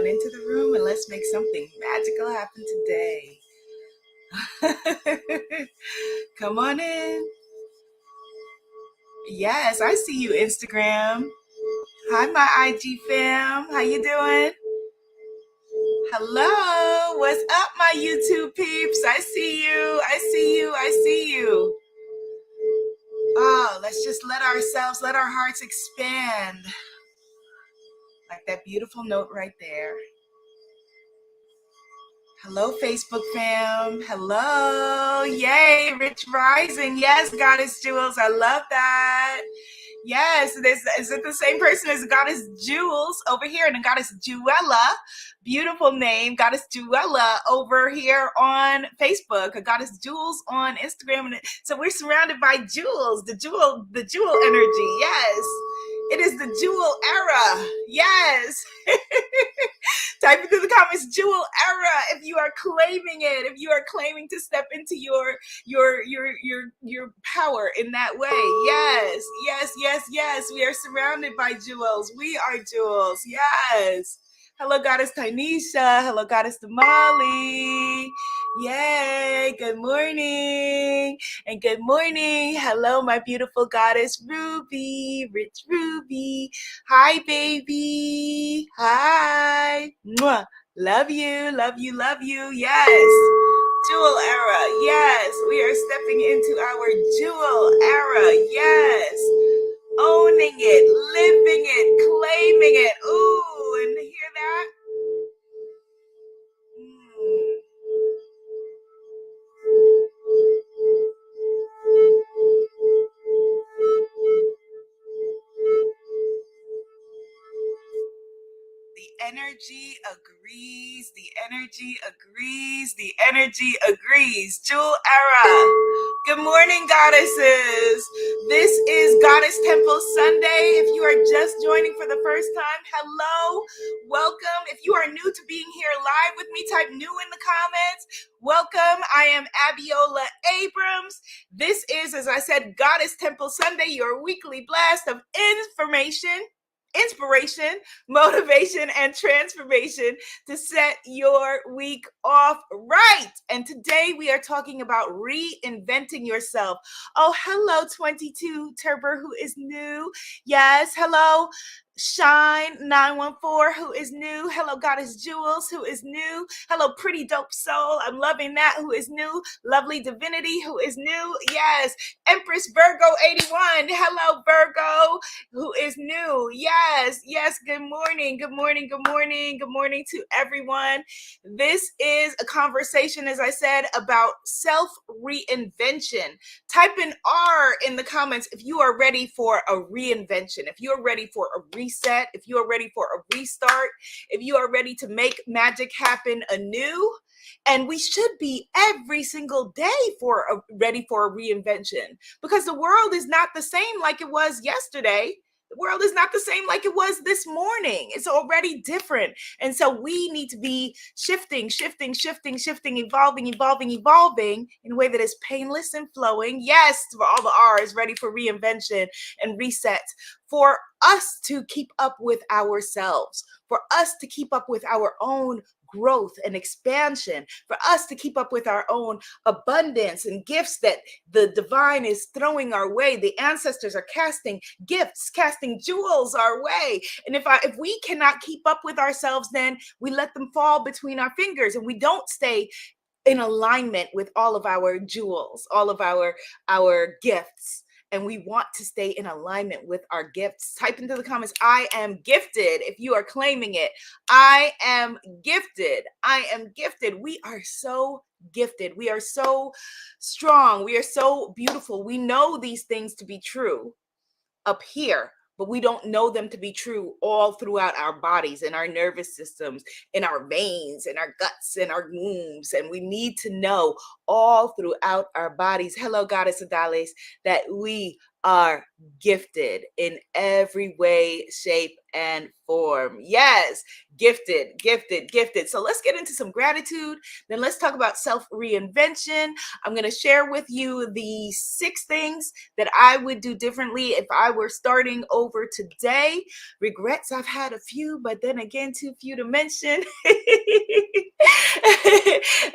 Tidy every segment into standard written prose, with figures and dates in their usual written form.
on into the room and let's make something magical happen today. Come on in. Yes, I see you, Instagram. Hi, my IG fam. How you doing? Hello. What's up, my YouTube peeps? I see you. I see you. I see you. Oh, let's just let our hearts expand. Like that beautiful note right there. Hello, Facebook fam. Hello. Yay, Rich Rising. Yes, Goddess Jewels. I love that. Yes, is it the same person as Goddess Jewels over here and Goddess Jewella? Beautiful name, Goddess Jewella over here on Facebook, Goddess Jewels on Instagram. And so we're surrounded by jewels, the jewel energy. Yes, it is the jewel era. Yes. Type into the comments, jewel era, if you are claiming it, if you are claiming to step into your power in that way. Yes, yes, yes, yes. We are surrounded by jewels. We are jewels. Yes. Hello, Goddess Tynesha. Hello, Goddess Damali. Yay. Good morning. And good morning. Hello, my beautiful Goddess Ruby. Rich Ruby. Hi, baby. Hi. Mwah. Love you. Love you. Love you. Yes. Jewel era. Yes. We are stepping into our jewel era. Yes. Owning it, living it, claiming it. Ooh, and hear that? The energy agrees, the energy agrees, the energy agrees. Jewel era. Good morning, goddesses. This is Goddess Temple Sunday. If you are just joining for the first time, hello, welcome. If you are new to being here live with me, type new in the comments. Welcome. I am Abiola Abrams. This is, as I said, Goddess Temple Sunday, your weekly blast of inspiration, motivation, and transformation to set your week off right. And today we are talking about reinventing yourself. Oh, hello, 22 Turber, who is new. Yes, hello. Shine 914, who is new. Hello, Goddess Jewels, who is new. Hello, Pretty Dope Soul. I'm loving that, who is new. Lovely Divinity, who is new. Yes. Empress Virgo 81. Hello, Virgo, who is new. Yes, yes. Good morning. Good morning. Good morning. Good morning to everyone. This is a conversation, as I said, about self-reinvention. Type an R in the comments if you are ready for a reinvention, if you're ready for a reset, if you are ready for a restart, if you are ready to make magic happen anew. And we should be every single day ready for a reinvention, because the world is not the same like it was yesterday. The world is not the same like it was this morning. It's already different. And so we need to be shifting, evolving in a way that is painless and flowing. Yes, for all the R's, ready for reinvention and reset, for us to keep up with ourselves, for us to keep up with our own growth and expansion, for us to keep up with our own abundance and gifts that the divine is throwing our way. The ancestors are casting gifts, casting jewels our way. And if we cannot keep up with ourselves, then we let them fall between our fingers and we don't stay in alignment with all of our jewels, all of our gifts. And we want to stay in alignment with our gifts. Type into the comments, I am gifted. If you are claiming it, I am gifted. I am gifted. We are so gifted. We are so strong. We are so beautiful. We know these things to be true up here, but we don't know them to be true all throughout our bodies, in our nervous systems, in our veins, in our guts, in our wombs. And we need to know all throughout our bodies, hello, Goddess Adales, that we are gifted in every way, shape, and form. Yes, gifted, gifted, gifted. So let's get into some gratitude. Then let's talk about self-reinvention. I'm going to share with you the 6 things that I would do differently if I were starting over today. Regrets, I've had a few, but then again, too few to mention.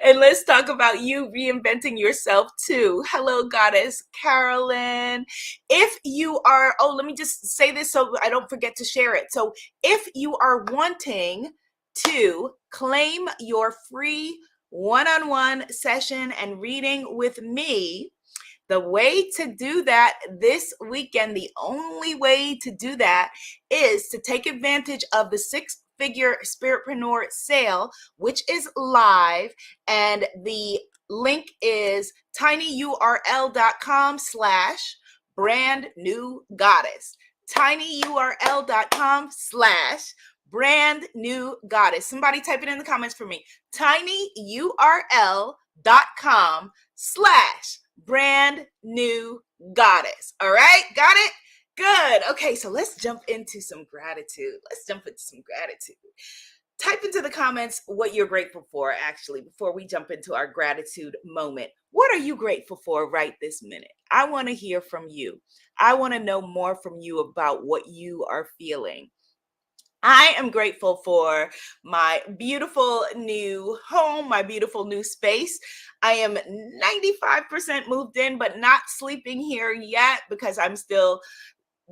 And let's talk about you reinventing yourself too. Hello, Goddess Carolyn. If you are, let me just say this so I don't forget to share it. So if you are wanting to claim your free one-on-one session and reading with me, the way to do that this weekend, the only way to do that is to take advantage of the 6-figure Spiritpreneur sale, which is live. And the link is tinyurl.com/brand new goddess. tinyurl.com/brand new goddess. Somebody type it in the comments for me. tinyurl.com/brand new goddess. All right, got it? Good. Okay, so let's jump into some gratitude. Type into the comments what you're grateful for, actually, before we jump into our gratitude moment. What are you grateful for right this minute? I want to hear from you. I want to know more from you about what you are feeling. I am grateful for my beautiful new home, my beautiful new space. I am 95% moved in, but not sleeping here yet because I'm still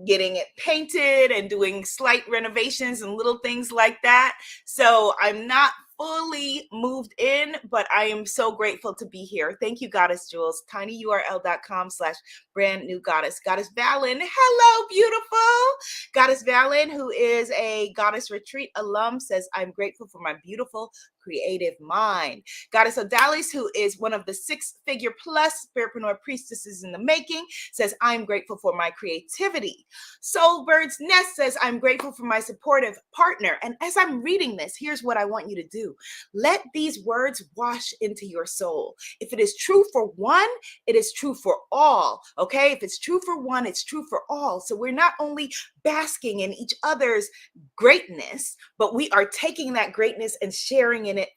getting it painted and doing slight renovations and little things like that. So I'm not fully moved in, but I am so grateful to be here. Thank you, Goddess Jules. tinyurl.com/brand new goddess. Goddess Valen, hello, beautiful. Goddess Valen, who is a Goddess Retreat alum, says, I'm grateful for my beautiful creative mind. Goddess Odalis, who is one of the 6-figure plus Spiritpreneur priestesses in the making, says, I'm grateful for my creativity. Soulbird's Nest says, I'm grateful for my supportive partner. And as I'm reading this, here's what I want you to do. Let these words wash into your soul. If it is true for one, it is true for all. Okay? If it's true for one, it's true for all. So we're not only basking in each other's greatness, but we are taking that greatness and sharing in it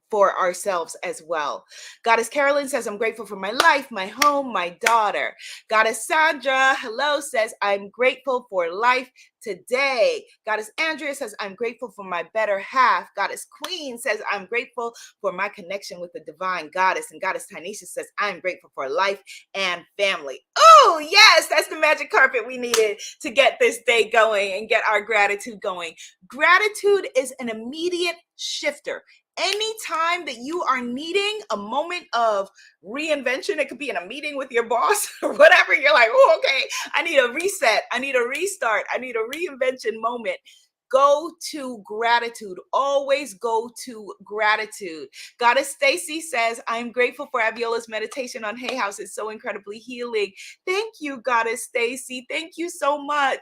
for ourselves as well. Goddess Carolyn says, I'm grateful for my life, my home, my daughter. Goddess Sandra, hello, says, I'm grateful for life today. Goddess Andrea says, I'm grateful for my better half. Goddess Queen says, I'm grateful for my connection with the divine goddess. And Goddess Tanisha says, I'm grateful for life and family. Oh, yes, that's the magic carpet we needed to get this day going and get our gratitude going. Gratitude is an immediate shifter. Anytime that you are needing a moment of reinvention, it could be in a meeting with your boss or whatever, you're like, oh, okay, I need a reset, I need a restart, I need a reinvention moment. Go to gratitude. Always go to gratitude. Goddess Stacy says, I'm grateful for ABIOLA'S meditation on Hay House. It's so incredibly healing. Thank you, Goddess Stacy. Thank you so much.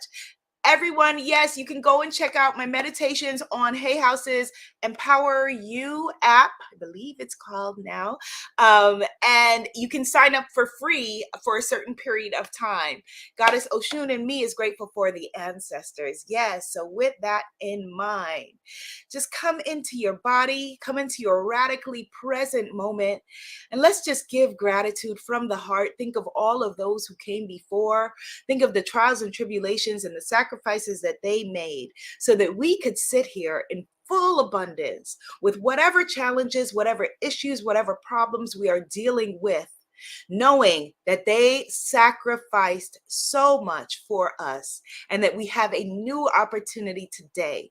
Everyone, yes, you can go and check out my meditations on Hay House's Empower You app. I believe it's called now. And you can sign up for free for a certain period of time. Goddess Oshun and me is grateful for the ancestors. Yes, so with that in mind, just come into your body, come into your radically present moment, and let's just give gratitude from the heart. Think of all of those who came before. Think of the trials and tribulations and the sacrifices that they made so that we could sit here in full abundance with whatever challenges, whatever issues, whatever problems we are dealing with, knowing that they sacrificed so much for us and that we have a new opportunity today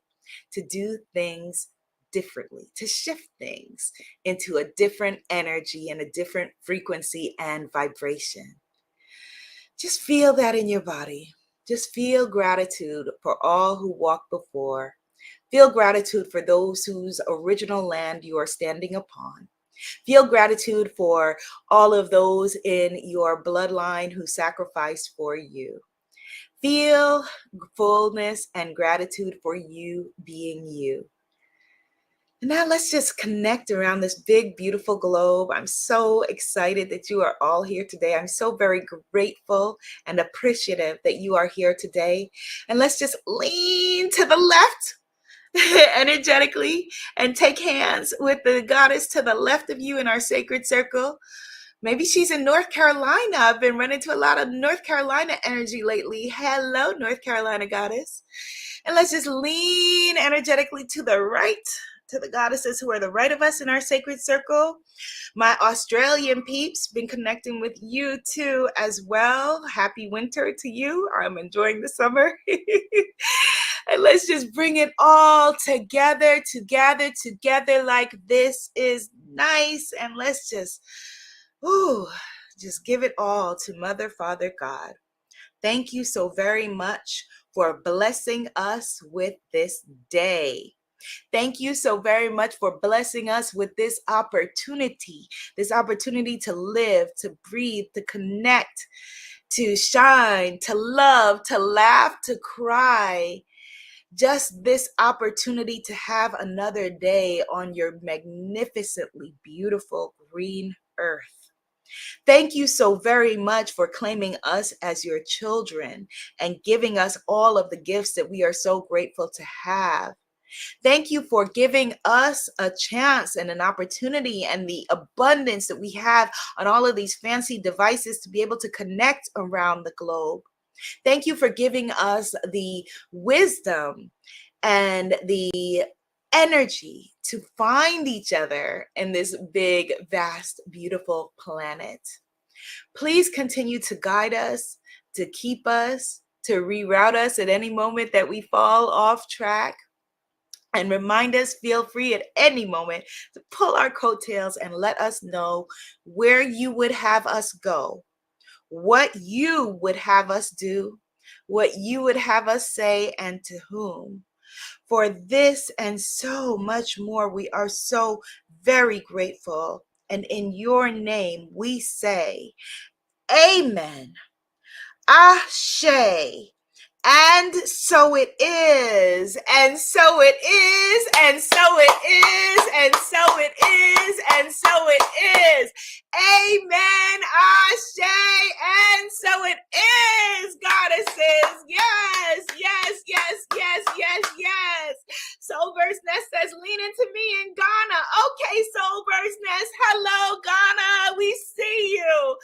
to do things differently, to shift things into a different energy and a different frequency and vibration. Just feel that in your body. Just feel gratitude for all who walked before. Feel gratitude for those whose original land you are standing upon. Feel gratitude for all of those in your bloodline who sacrificed for you. Feel fullness and gratitude for you being you. Now let's just connect around this big, beautiful globe. I'm so excited that you are all here today. I'm so very grateful and appreciative that you are here today. And let's just lean to the left energetically and take hands with the goddess to the left of you in our sacred circle. Maybe she's in North Carolina. I've been running into a lot of North Carolina energy lately. Hello, North Carolina goddess. And let's just lean energetically to the right, to the goddesses who are the right of us in our sacred circle. My Australian peeps, been connecting with you too as well. Happy winter to you. I'm enjoying the summer. And let's just bring it all together like this is nice. And let's just give it all to Mother, Father, God. Thank you so very much for blessing us with this day. Thank you so very much for blessing us with this opportunity to live, to breathe, to connect, to shine, to love, to laugh, to cry. Just this opportunity to have another day on your magnificently beautiful green earth. Thank you so very much for claiming us as your children and giving us all of the gifts that we are so grateful to have. Thank you for giving us a chance and an opportunity and the abundance that we have on all of these fancy devices to be able to connect around the globe. Thank you for giving us the wisdom and the energy to find each other in this big, vast, beautiful planet. Please continue to guide us, to keep us, to reroute us at any moment that we fall off track. And remind us, feel free at any moment to pull our coattails and let us know where you would have us go, what you would have us do, what you would have us say, and to whom. For this and so much more, we are so very grateful. And in your name, we say, Amen. Ashe. And so it is, and so it is, and so it is, and so it is, and so it is. Amen, Ashe, and so it is, goddesses. Yes, yes, yes, yes, yes, yes. Soulverse Nest says, lean into me in Ghana. Okay, Soulverse Nest, hello, Ghana, we see you.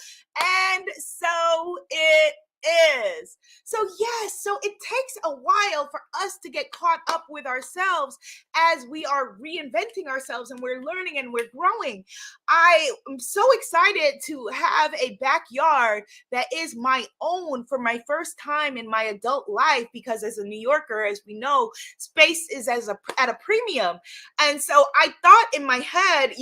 And so it is. So yes, so it takes a while for us to get caught up with ourselves as we are reinventing ourselves and we're learning and we're growing. I am so excited to have a backyard that is my own for my first time in my adult life, because as a New Yorker, as we know, space is at a premium. And so I thought in my head,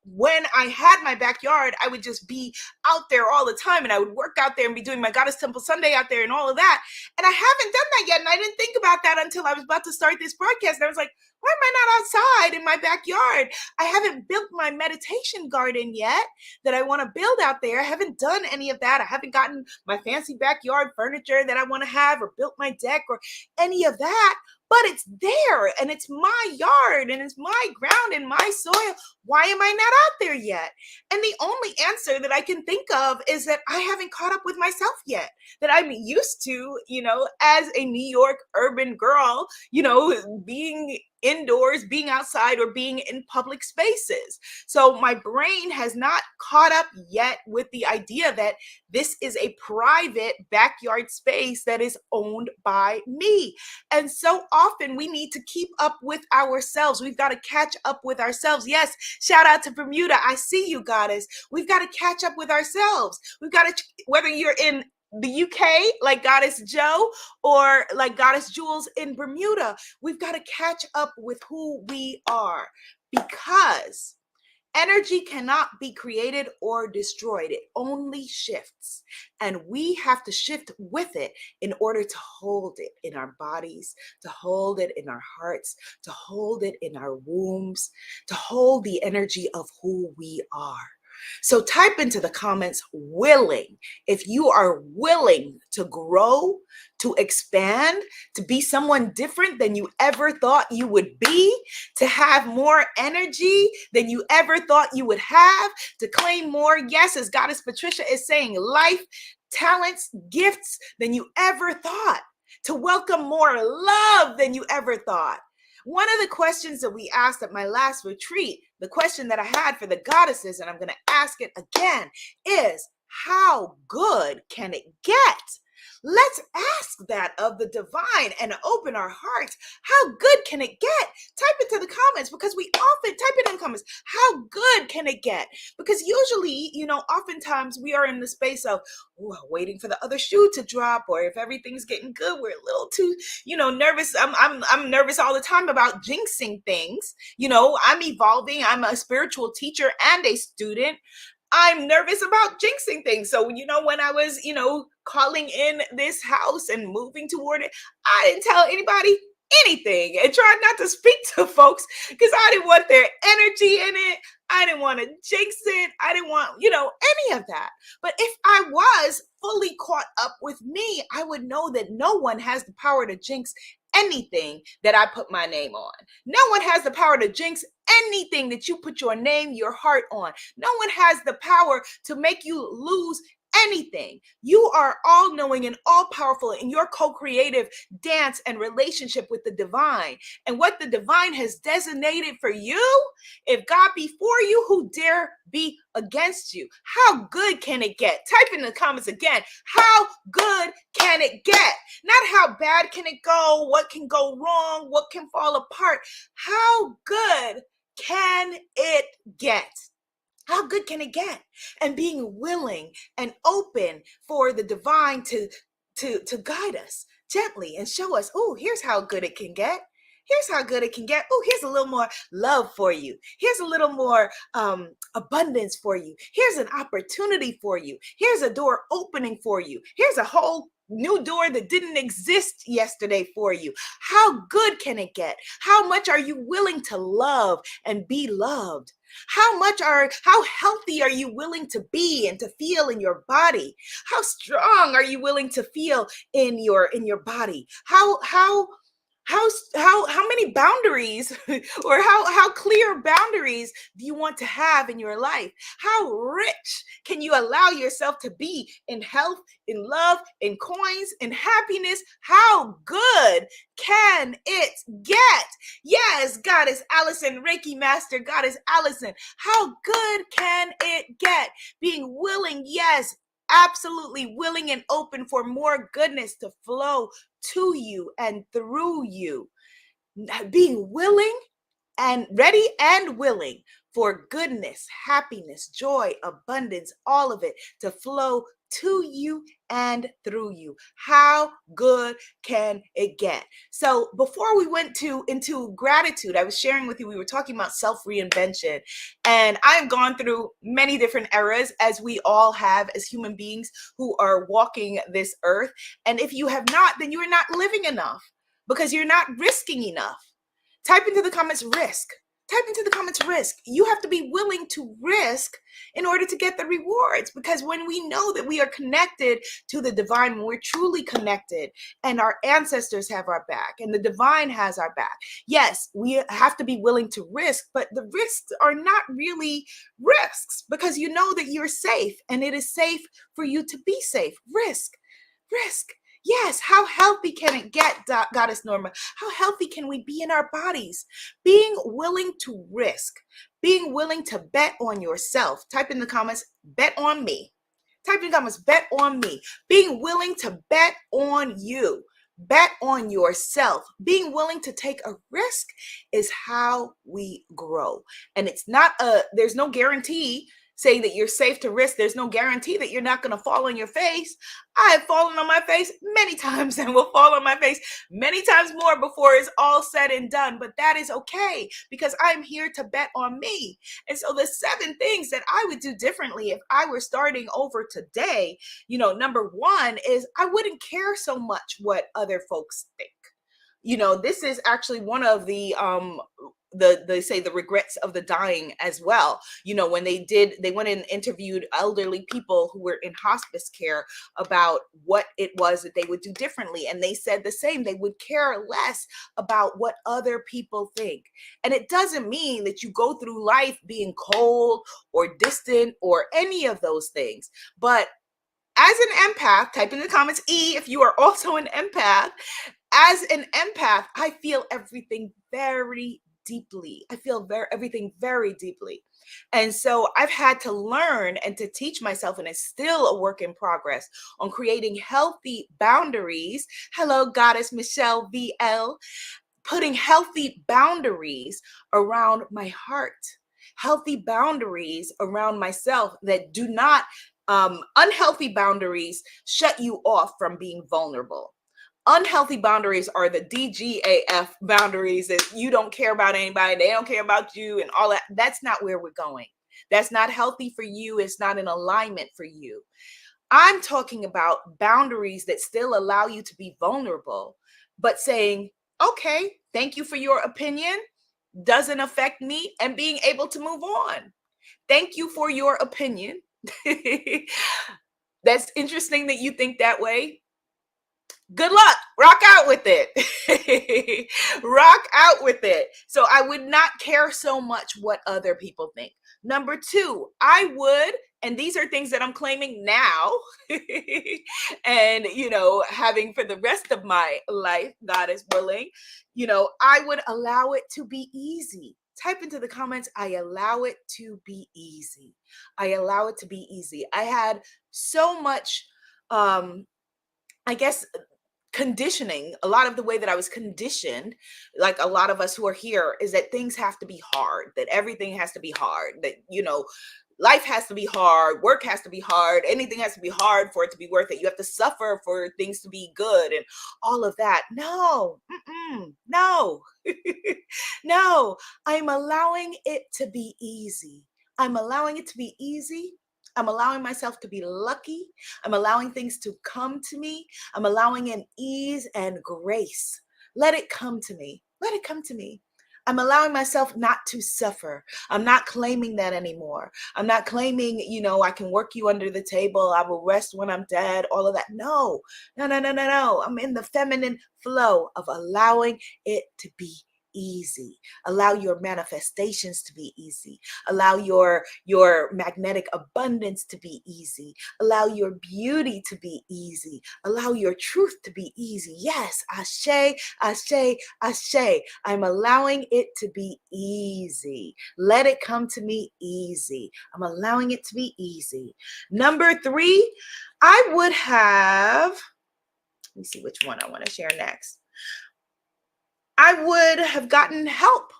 when I had my backyard, I would just be out there all the time and I would work out there and be doing my Goddess Temple Sunday out there and all of that. And I haven't done that yet. And I didn't think about that until I was about to start this broadcast. And I was like, why am I not outside in my backyard? I haven't built my meditation garden yet that I want to build out there. I haven't done any of that. I haven't gotten my fancy backyard furniture that I want to have or built my deck or any of that. But it's there and it's my yard and it's my ground and my soil. Why am I not out there yet? And the only answer that I can think of is that I haven't caught up with myself yet, that I'm used to, as a New York urban girl, being indoors, being outside, or being in public spaces. So my brain has not caught up yet with the idea that this is a private backyard space that is owned by me. And so often we need to keep up with ourselves. We've got to catch up with ourselves. Yes, shout out to Bermuda. I see you, goddess. We've got to catch up with ourselves. We've got to, whether you're in the UK, like Goddess Joe, or like Goddess Jules in Bermuda, we've got to catch up with who we are, because energy cannot be created or destroyed. It only shifts. And we have to shift with it in order to hold it in our bodies, to hold it in our hearts, to hold it in our wombs, to hold the energy of who we are. So type into the comments willing. If you are willing to grow, to expand, to be someone different than you ever thought you would be, to have more energy than you ever thought you would have, to claim more, yes, as Goddess Patricia is saying, life, talents, gifts than you ever thought, to welcome more love than you ever thought. One of the questions that we asked at my last retreat, the question that I had for the goddesses, and I'm going to ask it again, is how good can it get? Let's ask that of the divine and open our hearts. How good can it get? Type into the comments, because we often type it in the comments. How good can it get? Because usually, oftentimes we are in the space of waiting for the other shoe to drop, or if everything's getting good, we're a little too, nervous. I'm nervous all the time about jinxing things. I'm evolving. I'm a spiritual teacher and a student. I'm nervous about jinxing things. So, when I was, calling in this house and moving toward it, I didn't tell anybody anything and tried not to speak to folks because I didn't want their energy in it. I didn't want to jinx it. I didn't want, any of that. But if I was fully caught up with me, I would know that no one has the power to jinx anything that I put my name on. No one has the power to jinx anything that you put your name, your heart on. No one has the power to make you lose anything. You are all knowing and all powerful in your co-creative dance and relationship with the divine. And what the divine has designated for you, if God be for you, who dare be against you? How good can it get? Type in the comments again. How good can it get? Not how bad can it go? What can go wrong? What can fall apart? How good can it get? How good can it get? And being willing and open for the divine to guide us gently and show us, oh, here's how good it can get. Here's how good it can get. Oh, here's a little more love for you. Here's a little more abundance for you. Here's an opportunity for you. Here's a door opening for you. Here's a whole new door that didn't exist yesterday for you. How good can it get? How much are you willing to love and be loved? How healthy are you willing to be and to feel in your body? How strong are you willing to feel in your body? How many boundaries or how clear boundaries do you want to have in your life? How rich can you allow yourself to be in health, in love, in coins, in happiness? How good can it get? Yes, Goddess Allison, Reiki Master, Goddess Allison. How good can it get? Being willing, yes, absolutely willing and open for more goodness to flow to you and through you. Being willing and ready and willing for goodness, happiness, joy, abundance, all of it to flow to you and through you. How good can it get? So before we went into gratitude, I was sharing with you, we were talking about self-reinvention, and I've gone through many different eras, as we all have as human beings who are walking this earth. And if you have not, then you are not living enough because you're not risking enough. Type into the comments risk. Type into the comments risk. You have to be willing to risk in order to get the rewards, because when we know that we are connected to the divine, when we're truly connected and our ancestors have our back and the divine has our back, yes, we have to be willing to risk, but the risks are not really risks because you know that you're safe and it is safe for you to be safe. Risk. Yes, how healthy can it get, Goddess Norma? How healthy can we be in our bodies? Being willing to risk, being willing to bet on yourself. Type in the comments, bet on me. Type in the comments, bet on me. Being willing to bet on you. Bet on yourself. Being willing to take a risk is how we grow. And it's not there's no guarantee saying that you're safe to risk. There's no guarantee that you're not going to fall on your face. I have fallen on my face many times and will fall on my face many times more before it's all said and done. But that is okay because I'm here to bet on me. And so the 7 things that I would do differently if I were starting over today, number 1 is I wouldn't care so much what other folks think. This is actually one of the they say the regrets of the dying as well. When they went and interviewed elderly people who were in hospice care about what it was that they would do differently. And they said the same, they would care less about what other people think. And it doesn't mean that you go through life being cold or distant or any of those things. But as an empath, type in the comments E if you are also an empath. As an empath, I feel everything very deeply. I feel everything very deeply. And so I've had to learn and to teach myself, and it's still a work in progress, on creating healthy boundaries. Hello, Goddess Michelle VL. Putting healthy boundaries around my heart, healthy boundaries around myself that do not, unhealthy boundaries shut you off from being vulnerable. Unhealthy boundaries are the DGAF boundaries, that you don't care about anybody, they don't care about you and all that. That's not where we're going. That's not healthy for you. It's not in alignment for you. I'm talking about boundaries that still allow you to be vulnerable, but saying, okay, thank you for your opinion, doesn't affect me, and being able to move on. Thank you for your opinion. That's interesting that you think that way. Good luck. Rock out with it. Rock out with it. So I would not care so much what other people think. Number two, I would, and these are things that I'm claiming now, and, having for the rest of my life, God is willing, I would allow it to be easy. Type into the comments, I allow it to be easy. I allow it to be easy. I had so much, I guess, conditioning. A lot of the way that I was conditioned, like a lot of us who are here, is that things have to be hard, that everything has to be hard, that, life has to be hard, work has to be hard, anything has to be hard for it to be worth it. You have to suffer for things to be good and all of that. No, no, no. I'm allowing it to be easy. I'm allowing it to be easy. I'm allowing myself to be lucky. I'm allowing things to come to me. I'm allowing an ease and grace. Let it come to me. Let it come to me. I'm allowing myself not to suffer. I'm not claiming that anymore. I'm not claiming, I can work you under the table. I will rest when I'm dead. All of that. No, no, no, no, no, no. I'm in the feminine flow of allowing it to be easy. Allow your manifestations to be easy. Allow your magnetic abundance to be easy. Allow your beauty to be easy. Allow your truth to be easy. Yes, ashe, ashe, ashe. I'm allowing it to be easy. Let it come to me easy. I'm allowing it to be easy. Number three, I would have, let me see which one I want to share next. I would have gotten help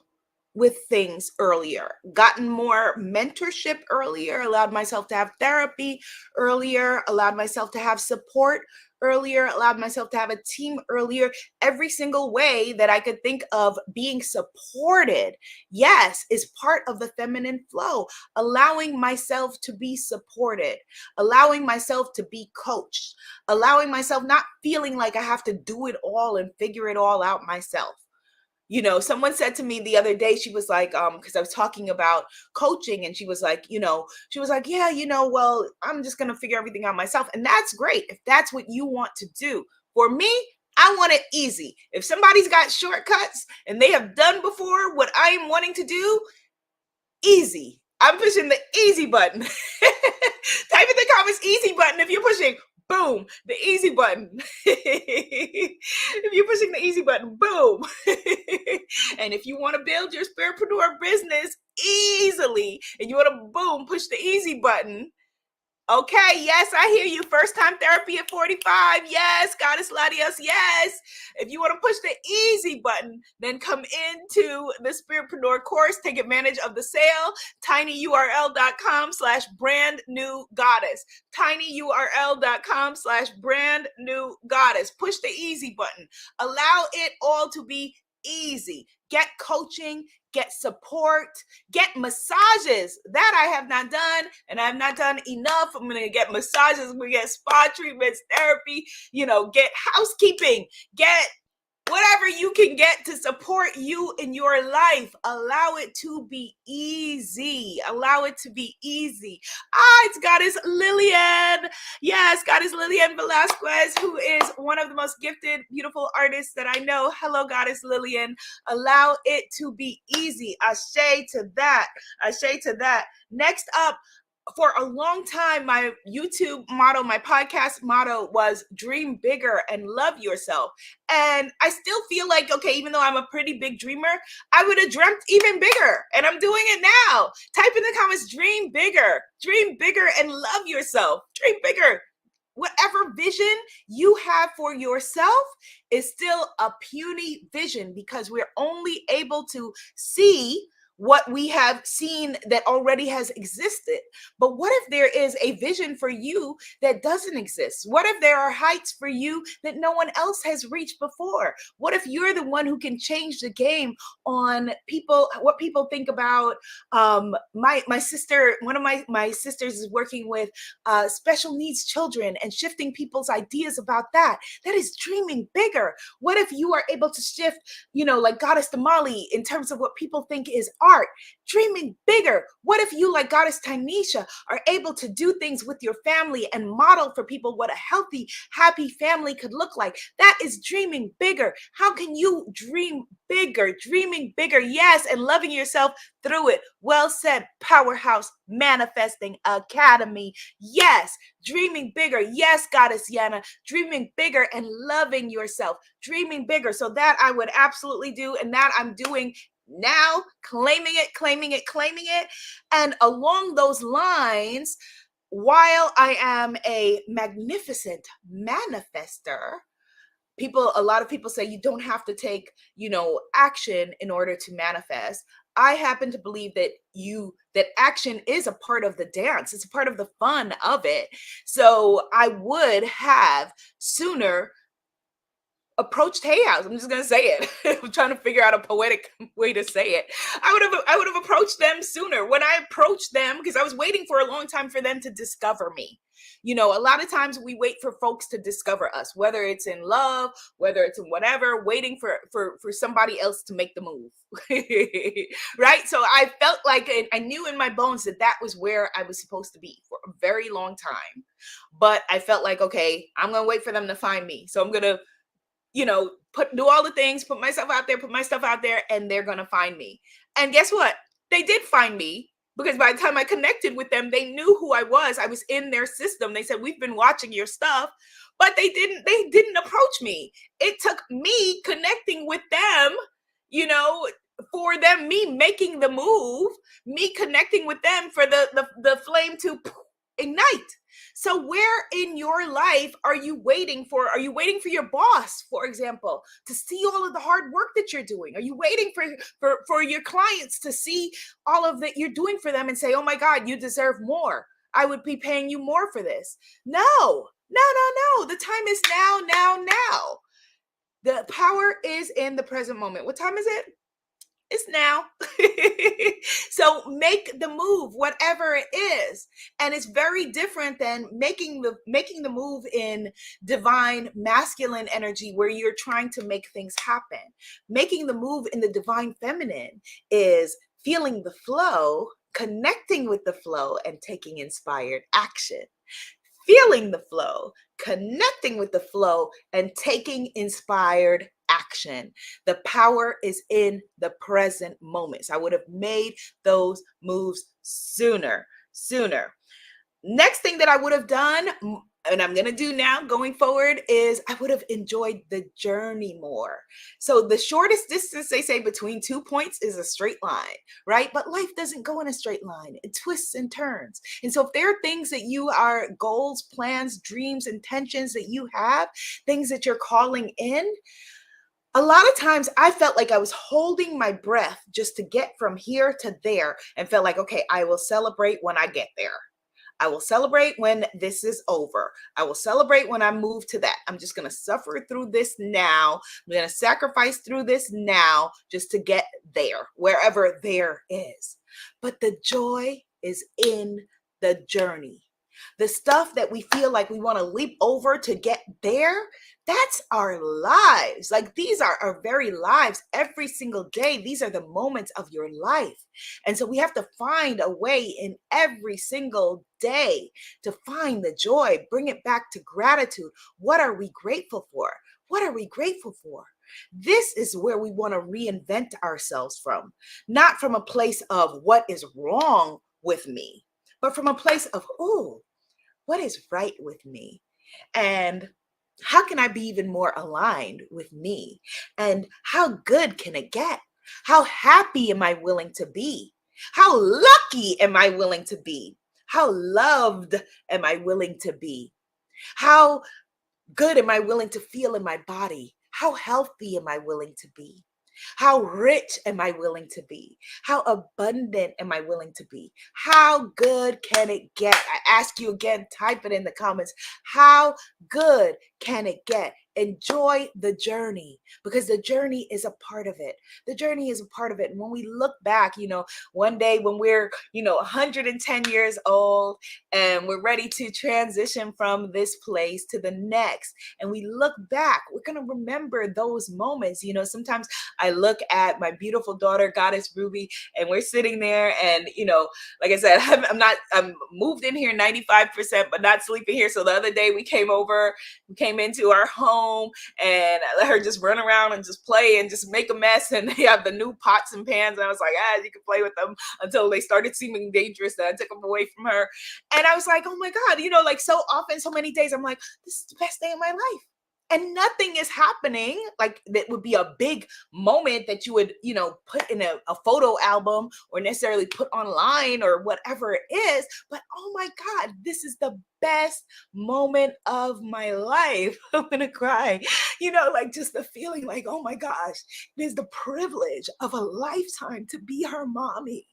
with things earlier, gotten more mentorship earlier, allowed myself to have therapy earlier, allowed myself to have support earlier, allowed myself to have a team earlier. Every single way that I could think of being supported, yes, is part of the feminine flow. Allowing myself to be supported, allowing myself to be coached, allowing myself not feeling like I have to do it all and figure it all out myself. Someone said to me the other day, she was like, because I was talking about coaching, and she was like, yeah, well, I'm just going to figure everything out myself. And that's great if that's what you want to do. For me, I want it easy. If somebody's got shortcuts and they have done before what I am wanting to do, easy. I'm pushing the easy button. Type in the comments, easy button if you're pushing. Boom, the easy button. If you're pushing the easy button, boom. And if you want to build your spiritpreneur business easily and you want to, boom, push the easy button. Okay, yes, I hear you. First time therapy at 45. Yes, Goddess Ladios. Yes. If you want to push the easy button, then come into the Spiritpreneur course. Take advantage of the sale. tinyurl.com/brand new goddess. tinyurl.com/brand new goddess. Push the easy button. Allow it all to be easy. Get coaching, get support, get massages. That I have not done, and I have not done enough. I'm going to get massages. I'm going to get spa treatments, therapy, get housekeeping, get whatever you can get to support you in your life, allow it to be easy. Allow it to be easy. It's Goddess Lillian. Yes, Goddess Lillian Velasquez, who is one of the most gifted, beautiful artists that I know. Hello, Goddess Lillian. Allow it to be easy. Ashe to that. Ashe to that. Next up, for a long time, my YouTube motto, my podcast motto was dream bigger and love yourself. And I still feel like, okay, even though I'm a pretty big dreamer, I would have dreamt even bigger. And I'm doing it now. Type in the comments, dream bigger and love yourself. Dream bigger. Whatever vision you have for yourself is still a puny vision, because we're only able to see what we have seen that already has existed. But what if there is a vision for you that doesn't exist? What if there are heights for you that no one else has reached before? What if you're the one who can change the game on people, what people think about? My sister, one of my sisters is working with special needs children and shifting people's ideas about that. That is dreaming bigger. What if you are able to shift, like Goddess Damali, in terms of what people think is art? Dreaming bigger. What if you, like Goddess Tanisha, are able to do things with your family and model for people what a healthy, happy family could look like? That is dreaming bigger. How can you dream bigger? Dreaming bigger, yes, and loving yourself through it. Well said, Powerhouse Manifesting Academy. Yes, dreaming bigger. Yes, Goddess Yana, dreaming bigger and loving yourself. Dreaming bigger. So that I would absolutely do, and that I'm doing now, claiming it. And along those lines, while I am a magnificent manifester, a lot of people say you don't have to take, action in order to manifest. I happen to believe that action is a part of the dance. It's a part of the fun of it. So I would have sooner approached Hay House. I'm just gonna say it. I'm trying to figure out a poetic way to say it. I would have approached them sooner. When I approached them, because I was waiting for a long time for them to discover me. A lot of times we wait for folks to discover us, whether it's in love, whether it's in whatever, waiting for somebody else to make the move. Right? So I felt like I knew in my bones that was where I was supposed to be for a very long time. But I felt like, okay, I'm gonna wait for them to find me. So I'm gonna do all the things, put my stuff out there, and they're going to find me. And guess what? They did find me, because by the time I connected with them, they knew who I was. I was in their system. They said, we've been watching your stuff, but they didn't approach me. It took me connecting with them, for them, me making the move, me connecting with them for the flame to ignite. So where in your life are you waiting for? Are you waiting for your boss, for example, to see all of the hard work that you're doing? Are you waiting for your clients to see all of that you're doing for them and say, oh my God, you deserve more. I would be paying you more for this. No. The time is now. The power is in the present moment. What time is it? It's now. So make the move, whatever it is. And it's very different than making the move in divine masculine energy, where you're trying to make things happen. Making the move in the divine feminine is feeling the flow, connecting with the flow, and taking inspired action. Feeling the flow, connecting with the flow, and taking inspired action. The power is in the present moment. So I would have made those moves sooner. Next thing that I would have done, and I'm going to do now going forward, is I would have enjoyed the journey more. So the shortest distance, they say, between 2 points is a straight line, right? But life doesn't go in a straight line. It twists and turns. And so if there are things that you are, goals, plans, dreams, intentions that you have, things that you're calling in, a lot of times I felt like I was holding my breath just to get from here to there, and felt like, okay, I will celebrate when I get there. I will celebrate when this is over. I will celebrate when I move to that. I'm just going to suffer through this now. I'm going to sacrifice through this now just to get there, wherever there is. But the joy is in the journey. The stuff that we feel like we want to leap over to get there, That's our lives. Like these are our very lives every single day. These are the moments of your life. And so we have to find a way in every single day to find the joy, bring it back to gratitude. What are we grateful for? What are we grateful for? This is where we want to reinvent ourselves from, not from a place of what is wrong with me, but from a place of, oh, what is right with me? And how can I be even more aligned with me? And how good can it get? How happy am I willing to be? How lucky am I willing to be? How loved am I willing to be? How good am I willing to feel in my body? How healthy am I willing to be? How rich am I willing to be? How abundant am I willing to be? How good can it get? I ask you again, type it in the comments. How good can it get? Enjoy the journey, because the journey is a part of it. The journey is a part of it. And when we look back, one day when we're, 110 years old and we're ready to transition from this place to the next, and we look back, we're going to remember those moments. Sometimes I look at my beautiful daughter, Goddess Ruby, and we're sitting there and, like I said, I'm moved in here 95%, but not sleeping here. So the other day we came into our home and I let her just run around and just play and just make a mess. And they have the new pots and pans. And I was like, you can play with them, until they started seeming dangerous. Then I took them away from her. And I was like, oh my God, like so often, so many days, I'm like, this is the best day of my life. And nothing is happening. Like that would be a big moment that you would, put in a photo album or necessarily put online or whatever it is. But oh my God, this is the best moment of my life. I'm gonna cry. Like just the feeling like, oh my gosh, it is the privilege of a lifetime to be her mommy.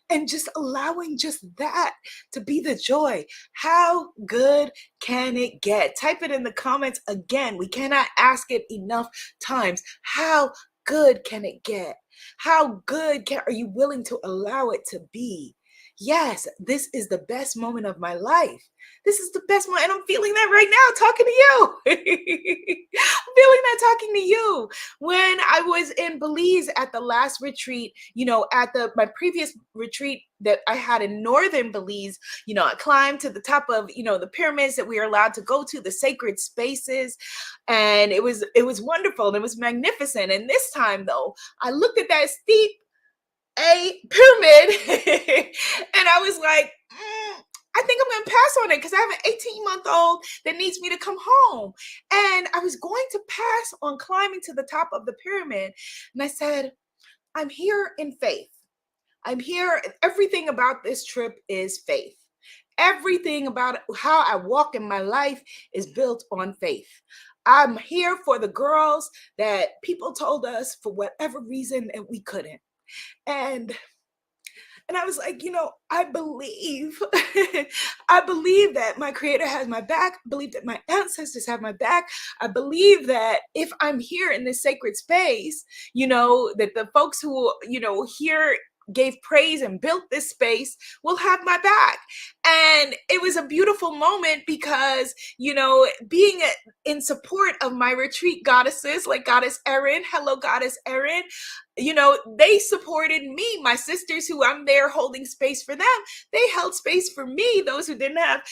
And just allowing just that to be the joy. How good can it get? Type it in the comments again. We cannot ask it enough times. How good can it get? How good are you willing to allow it to be? Yes, this is the best moment of my life. This is the best moment. And I'm feeling that right now talking to you. I'm feeling that talking to you. When I was in Belize at the last retreat, at my previous retreat that I had in northern Belize, I climbed to the top of, the pyramids that we are allowed to go to, the sacred spaces. And it was wonderful and it was magnificent. And this time though, I looked at that steep pyramid and I was like, I think I'm going to pass on it because I have an 18-month-old that needs me to come home. And I was going to pass on climbing to the top of the pyramid. And I said, I'm here in faith. I'm here. Everything about this trip is faith. Everything about how I walk in my life is built on faith. I'm here for the girls that people told us for whatever reason that we couldn't. And I was like, I believe, I believe that my creator has my back. I believe that my ancestors have my back. I believe that if I'm here in this sacred space, that the folks who, here gave praise and built this space will have my back. And it was a beautiful moment because, being in support of my retreat goddesses like Goddess Erin, hello Goddess Erin, they supported me. My sisters who I'm there holding space for them, they held space for me. Those who didn't have,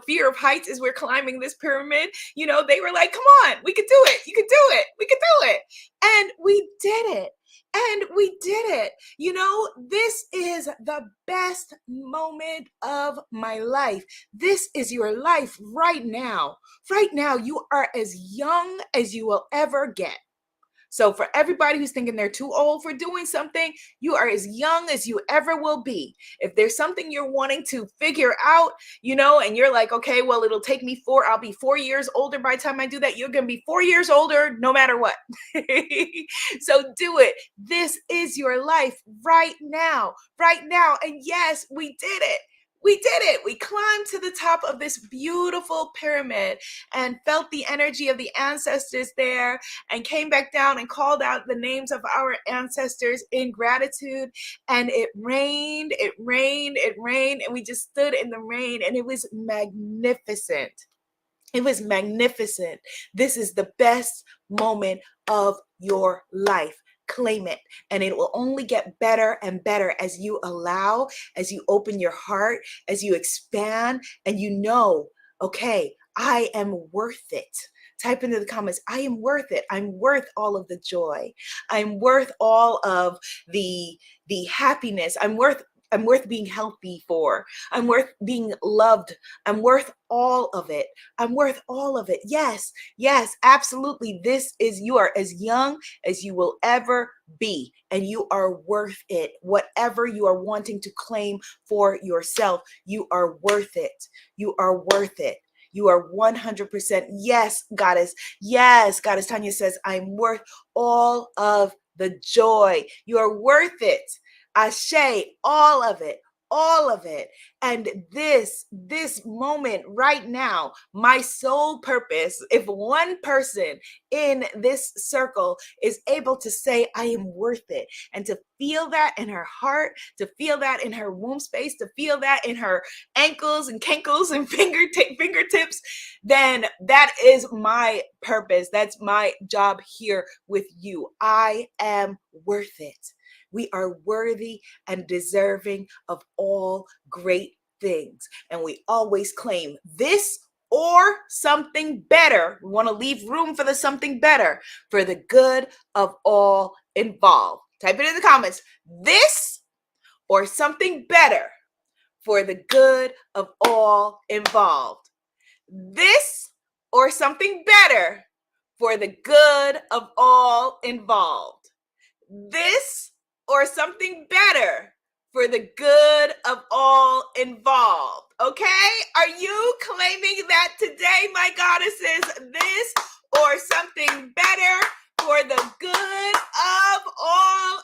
fear of heights as we're climbing this pyramid, they were like, come on, we could do it. You could do it. We could do it. And we did it. And we did it. This is the best moment of my life. This is your life right now. Right now, you are as young as you will ever get. So for everybody who's thinking they're too old for doing something, you are as young as you ever will be. If there's something you're wanting to figure out, and you're like, okay, well, it'll take me I'll be 4 years older by the time I do that. You're going to be 4 years older no matter what. So do it. This is your life right now. And yes, we did it. We did it. We climbed to the top of this beautiful pyramid and felt the energy of the ancestors there and came back down and called out the names of our ancestors in gratitude. And it rained, and we just stood in the rain and it was magnificent. It was magnificent. This is the best moment of your life. Claim it. And it will only get better and better as you allow, as you open your heart, as you expand, and you know, okay, I am worth it. Type into the comments, I am worth it. I'm worth all of the joy. I'm worth all of the happiness. I'm worth being healthy for. I'm worth being loved. I'm worth all of it. I'm worth all of it. Yes, yes, absolutely. You are as young as you will ever be, and you are worth it. Whatever you are wanting to claim for yourself, you are worth it. You are worth it. You are 100%. Yes, Goddess. Yes, Goddess Tanya says, I'm worth all of the joy. You are worth it. Ashe, all of it, all of it. And this moment right now, my sole purpose, if one person in this circle is able to say, I am worth it, and to feel that in her heart, to feel that in her womb space, to feel that in her ankles and cankles and fingertips, then that is my purpose. That's my job here with you. I am worth it. We are worthy and deserving of all great things. And we always claim this or something better. We want to leave room for the something better for the good of all involved. Type it in the comments. This or something better for the good of all involved. This or something better for the good of all involved. This or something better for the good of all involved. Okay? Are you claiming that today, my goddesses? This or something better for the good of all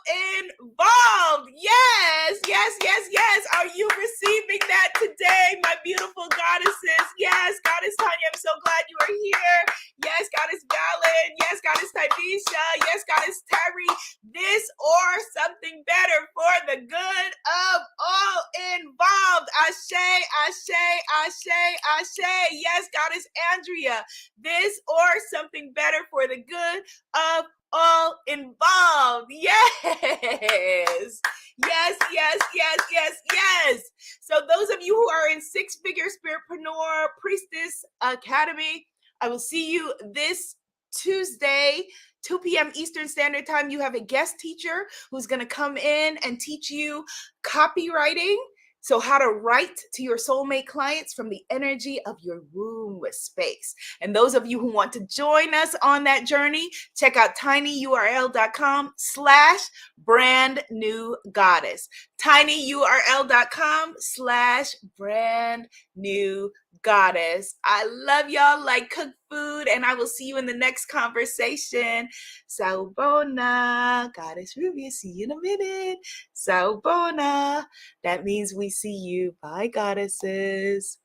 involved. Yes, yes, yes, yes. Are you receiving that today, my beautiful goddesses? Yes, Goddess Tanya, I'm so glad you are here. Yes, Goddess Ballad. Yes, Goddess Tybisha. Yes, Goddess Terry. This or something better for the good of all involved. Ashe, ashe, ashe, ashe. Yes, Goddess Andrea. This or something better for the good of all involved. Yes. Yes, yes, yes, yes, yes. So those of you who are in six-figure Spiritpreneur Priestess Academy, I will see you this Tuesday, 2 p.m. Eastern Standard Time. You have a guest teacher who's going to come in and teach you copywriting. So how to write to your soulmate clients from the energy of your womb space. And those of you who want to join us on that journey, check out tinyurl.com/brand new goddess. tinyurl.com/brand new goddess. I love y'all like cooked food, and I will see you in the next conversation. Sawubona, Goddess Ruby. See you in a minute. Sawubona. That means we see you. Bye, goddesses.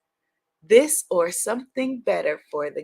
This or something better for the